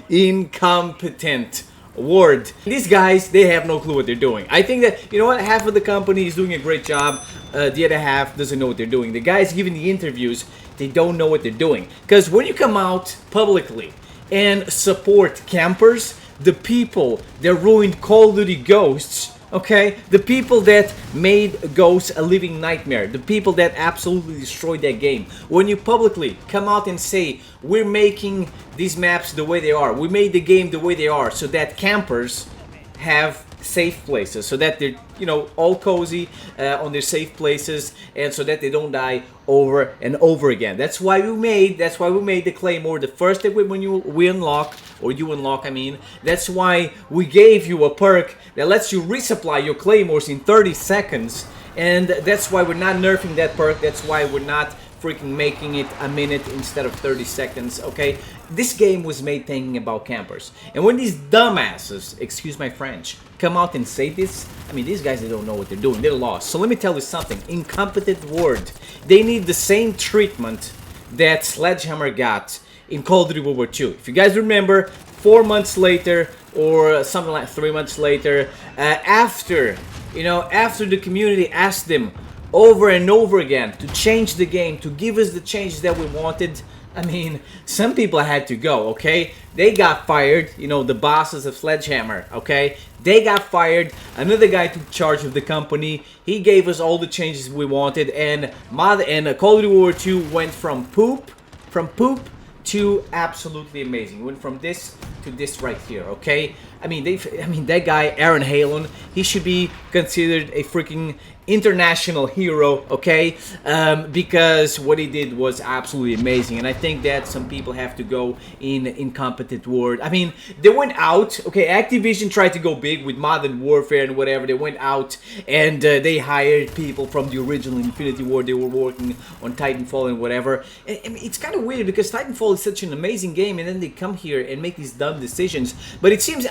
Incompetent word. These guys, they have no clue what they're doing. I think that, you know what, half of the company is doing a great job, the other half doesn't know what they're doing. The guys giving the interviews, they don't know what they're doing. Because when you come out publicly and support campers, the people that ruined Call of Duty Ghosts, okay, the people that made Ghosts a living nightmare, the people that absolutely destroyed that game, when you publicly come out and say, we're making these maps the way they are, we made the game the way they are, so that campers have safe places, so that they're, you know, all cozy on their safe places, and so that they don't die over and over again. That's why we made the Claymore the first equipment we unlock, or you unlock, I mean. That's why we gave you a perk that lets you resupply your Claymores in 30 seconds, and that's why we're not nerfing that perk. That's why we're not freaking making it a minute instead of 30 seconds, okay? This game was made thinking about campers. And when these dumbasses, excuse my French, come out and say this, I mean, these guys, they don't know what they're doing. They're lost. So let me tell you something. Incompetent word. They need the same treatment that Sledgehammer got in Call of Duty World War II. If you guys remember, 4 months later, or something like 3 months later, after the community asked them over and over again to change the game, to give us the changes that we wanted, I mean, some people had to go, okay? They got fired, you know, the bosses of Sledgehammer, okay? They got fired. Another guy took charge of the company. He gave us all the changes we wanted, and Call of Duty World War II went from poop to absolutely amazing. Went from this to this right here, okay? I mean, that guy, Aaron Halen, he should be considered a freaking international hero, okay? Because what he did was absolutely amazing, and I think that some people have to go in incompetent word. I mean, they went out, okay, Activision tried to go big with Modern Warfare and whatever. They went out and they hired people from the original Infinity Ward. They were working on Titanfall and whatever. I mean, it's kind of weird because Titanfall is such an amazing game, and then they come here and make these dumb decisions. But it seems,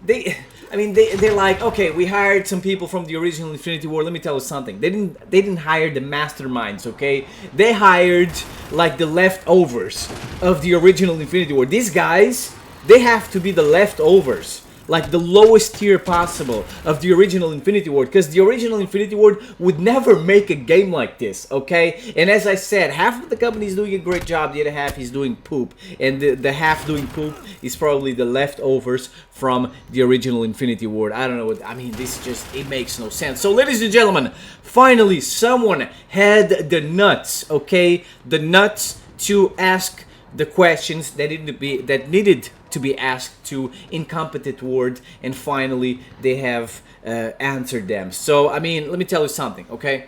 they're like, okay, we hired some people from the original Infinity War. Let me tell you something. They didn't hire the masterminds, okay? They hired like the leftovers of the original Infinity War. These guys, they have to be the leftovers, like the lowest tier possible of the original Infinity Ward, because the original Infinity Ward would never make a game like this, okay? And as I said, half of the company is doing a great job, the other half is doing poop, and the half doing poop is probably the leftovers from the original Infinity Ward. I don't know what, I mean, this just, it makes no sense. So ladies and gentlemen, finally someone had the nuts, okay? The nuts to ask the questions that needed to be asked to incompetent word, and finally they have answered them. So I mean, let me tell you something, okay?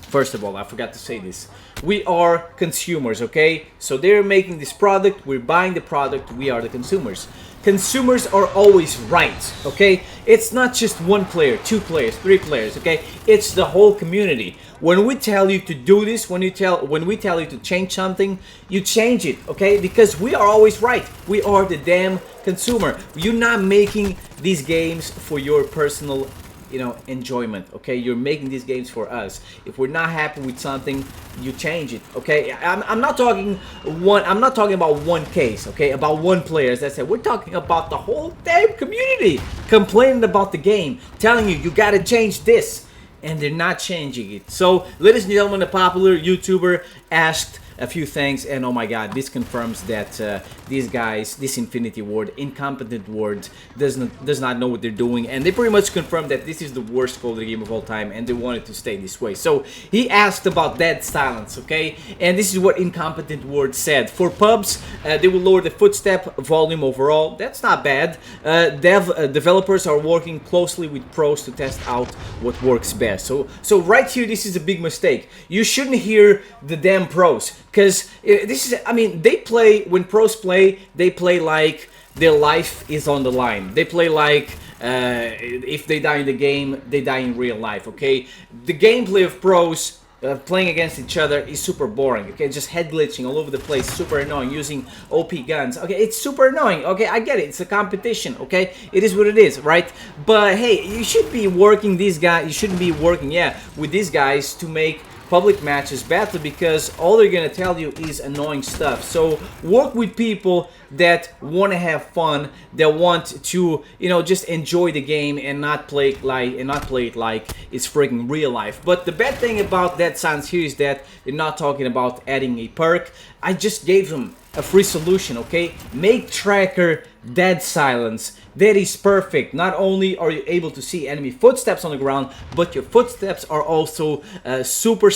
First of all, I forgot to say this. We are consumers, okay? So they're making this product, we're buying the product, we are the consumers. Consumers are always right, okay? It's not just one player, 2 players, 3 players, okay? It's the whole community. When we tell you to do this, when we tell you to change something, you change it, okay? Because we are always right. We are the damn consumer. You're not making these games for your personal, you know, enjoyment, okay? You're making these games for us. If we're not happy with something, you change it, okay? I'm not talking about one case, okay? About one player, as I said. We're talking about the whole damn community complaining about the game, telling you gotta change this, and they're not changing it. So, ladies and gentlemen, a popular YouTuber asked a few things, and oh my god, this confirms that these guys, this Infinity Ward, incompetent ward, does not know what they're doing, and they pretty much confirmed that this is the worst Call of Duty game of all time, and they want it to stay this way. So he asked about dead silence, okay, and this is what incompetent ward said. For pubs, they will lower the footstep volume overall. That's not bad. Developers are working closely with pros to test out what works best. So right here, this is a big mistake. You shouldn't hear the damn pros. Because this is, I mean, they play, when pros play, they play like their life is on the line. They play like if they die in the game, they die in real life, okay? The gameplay of pros playing against each other is super boring, okay? Just head glitching all over the place, super annoying, using OP guns, okay? It's super annoying, okay? I get it, it's a competition, okay? It is what it is, right? But hey, you should be working these guys, you shouldn't be working, yeah, with these guys to make public matches badly because all they're gonna tell you is annoying stuff. So work with people that want to have fun, that want to, you know, just enjoy the game and not play it like it's freaking real life. But the bad thing about that science here is that they're not talking about adding a perk. I just gave them a free solution, okay? Make tracker dead silence. That is perfect. Not only are you able to see enemy footsteps on the ground, but your footsteps are also super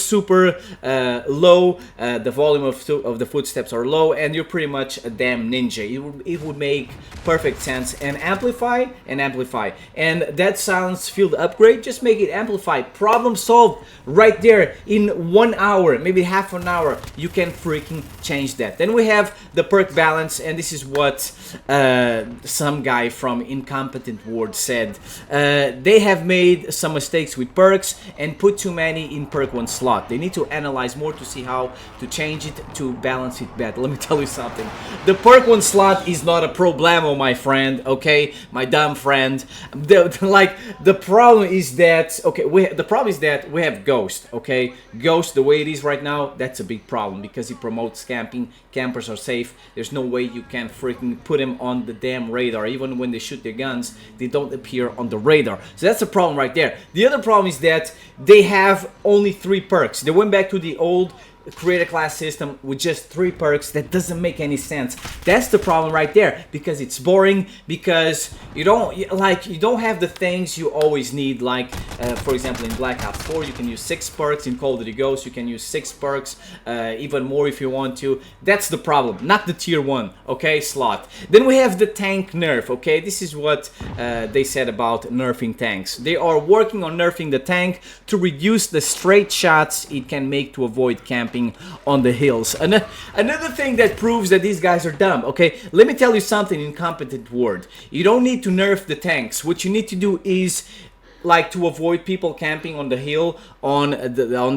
low. The volume of the footsteps are low, and you're pretty much a damn ninja. It would make perfect sense. And amplify. And that silence field upgrade, just make it amplify. Problem solved right there. In 1 hour, maybe half an hour, you can freaking change that. Then we have the perk balance, and this is what some guy from Incompetent Ward said. They have made some mistakes with perks and put too many in perk 1 slot. They need to analyze more to see how to change it to balance it better. Let me tell you something. The perk 1 slot is not a problemo, my friend, okay? My dumb friend. The problem is that, okay, the problem is that we have Ghost, okay? Ghost, the way it is right now, that's a big problem because he promotes camping. Campers are safe. There's no way you can freaking put him on the damn radar. Even when they shoot their guns, they don't appear on the radar. So that's a problem right there. The other problem is that they have only 3 perks. They went back to the old creator class system with just 3 perks. That doesn't make any sense. That's the problem right there, because it's boring, because you don't have the things you always need, like for example in Black Ops 4 you can use 6 perks, in Call of Duty Ghosts you can use 6 perks, even more if you want to. That's the problem, not the tier 1, okay, slot. Then we have the tank nerf, okay? This is what they said about nerfing tanks. They are working on nerfing the tank to reduce the straight shots it can make to avoid camping on the hills. Another thing that proves that these guys are dumb, okay? Let me tell you something, Incompetent Word. You don't need to nerf the tanks. What you need to do is, like, to avoid people camping on the hill, on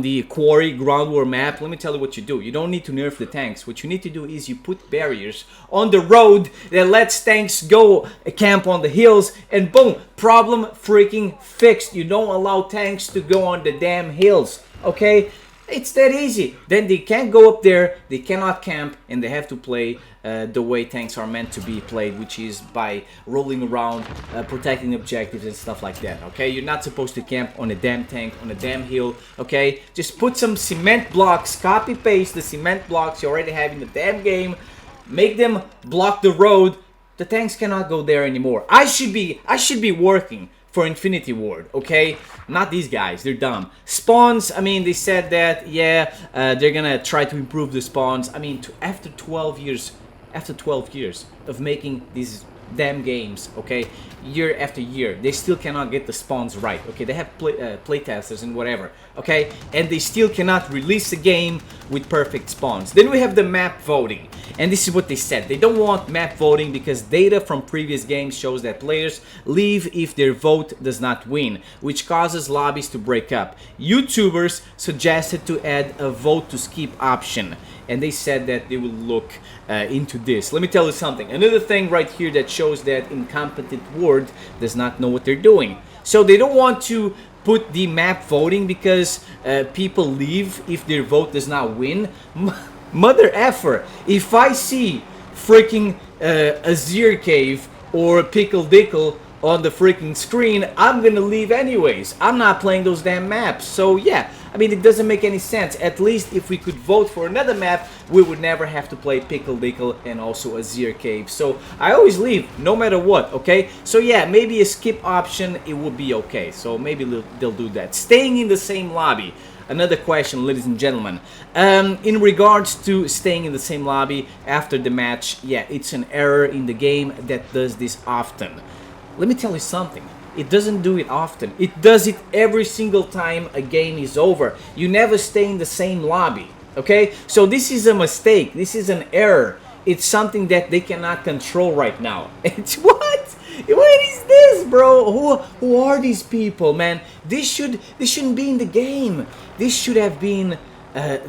the quarry ground war map. Let me tell you what you do. You don't need to nerf the tanks. What you need to do is you put barriers on the road that lets tanks go camp on the hills, and boom, problem freaking fixed. You don't allow tanks to go on the damn hills, okay? It's that easy. Then they can't go up there, they cannot camp, and they have to play the way tanks are meant to be played, which is by rolling around, protecting objectives and stuff like that, okay? You're not supposed to camp on a damn tank, on a damn hill, okay? Just put some cement blocks, copy paste the cement blocks you already have in the damn game, make them block the road. The tanks cannot go there anymore. I should be working for Infinity Ward, okay? Not these guys, they're dumb. Spawns, I mean, they said that, yeah, they're gonna try to improve the spawns. I mean, after 12 years of making these damn games, okay, year after year, they still cannot get the spawns right, okay? They have playtesters and whatever, okay? And they still cannot release a game with perfect spawns. Then we have the map voting, and this is what they said. They don't want map voting because data from previous games shows that players leave if their vote does not win, which causes lobbies to break up. YouTubers suggested to add a vote to skip option, and they said that they will look into this. Let me tell you something. Another thing right here that shows that Incompetent Word does not know what they're doing. So they don't want to put the map voting because people leave if their vote does not win. Mother effer. If I see freaking Azir Cave or Pickle Dickle on the freaking screen, I'm gonna leave anyways. I'm not playing those damn maps. So yeah, I mean, it doesn't make any sense. At least if we could vote for another map, we would never have to play Pickle Dickle and also Azir Cave. So I always leave, no matter what, okay? So yeah, maybe a skip option, it would be okay. So maybe they'll do that. Staying in the same lobby. Another question, ladies and gentlemen. In regards to staying in the same lobby after the match, yeah, it's an error in the game that does this often. Let me tell you something. It doesn't do it often. It does it every single time a game is over. You never stay in the same lobby, okay? So this is a mistake. This is an error. It's something that they cannot control right now. It's what? What is this, bro? Who are these people, man? This shouldn't be in the game. This should have been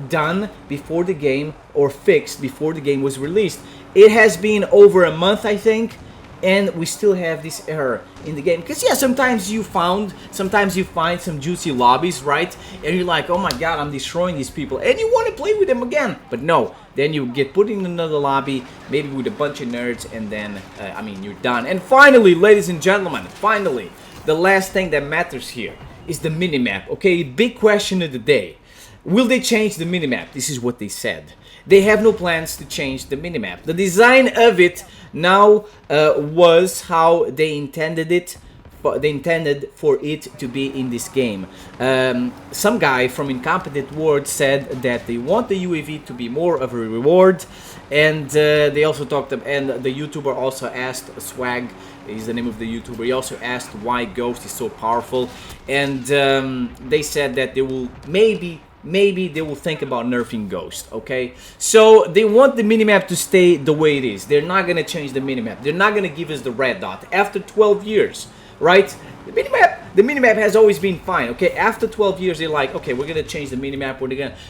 done before the game, or fixed before the game was released. It has been over a month, I think, and we still have this error in the game. Because yeah, sometimes you find some juicy lobbies, right? And you're like, oh my god, I'm destroying these people, and you want to play with them again. But no, then you get put in another lobby, maybe with a bunch of nerds, and then I mean, you're done. And finally, ladies and gentlemen, finally, the last thing that matters here is the minimap. Okay, big question of the day. Will they change the minimap? This is what they said. They have no plans to change the minimap. The design of it now was how they intended it. They intended for it to be in this game. Some guy from Incompetent World said that they want the UAV to be more of a reward, and they also talked. And the YouTuber also asked, Swag is the name of the YouTuber. He also asked why Ghost is so powerful, and they said that they will maybe they will think about nerfing Ghost, okay? So they want the minimap to stay the way it is. They're not gonna change the minimap. They're not gonna give us the red dot after 12 years, right? The minimap has always been fine, okay? After 12 years, they're like, okay, we're gonna change the minimap.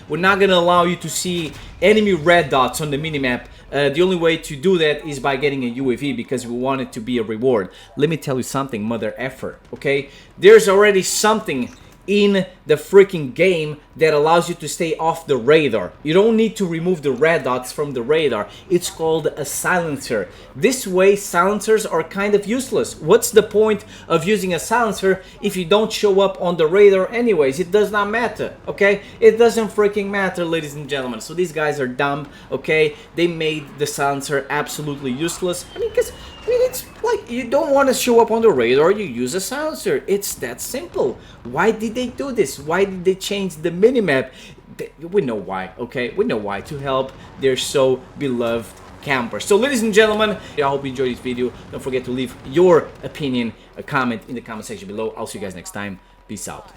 We're not gonna allow you to see enemy red dots on the minimap. The only way to do that is by getting a UAV, because we want it to be a reward. Let me tell you something, mother effer, okay? There's already something in the freaking game that allows you to stay off the radar. You don't need to remove the red dots from the radar. It's called a silencer. This way, silencers are kind of useless. What's the point of using a silencer if you don't show up on the radar anyways? It does not matter, okay? It doesn't freaking matter, ladies and gentlemen. So these guys are dumb, okay? They made the silencer absolutely useless. I mean, it's like, you don't want to show up on the radar, you use a silencer. It's that simple. Why did they do this? Why did they change the minimap? We know why, okay? We know why. To help their so beloved campers. So, ladies and gentlemen, I hope you enjoyed this video. Don't forget to leave your opinion, a comment in the comment section below. I'll see you guys next time. Peace out.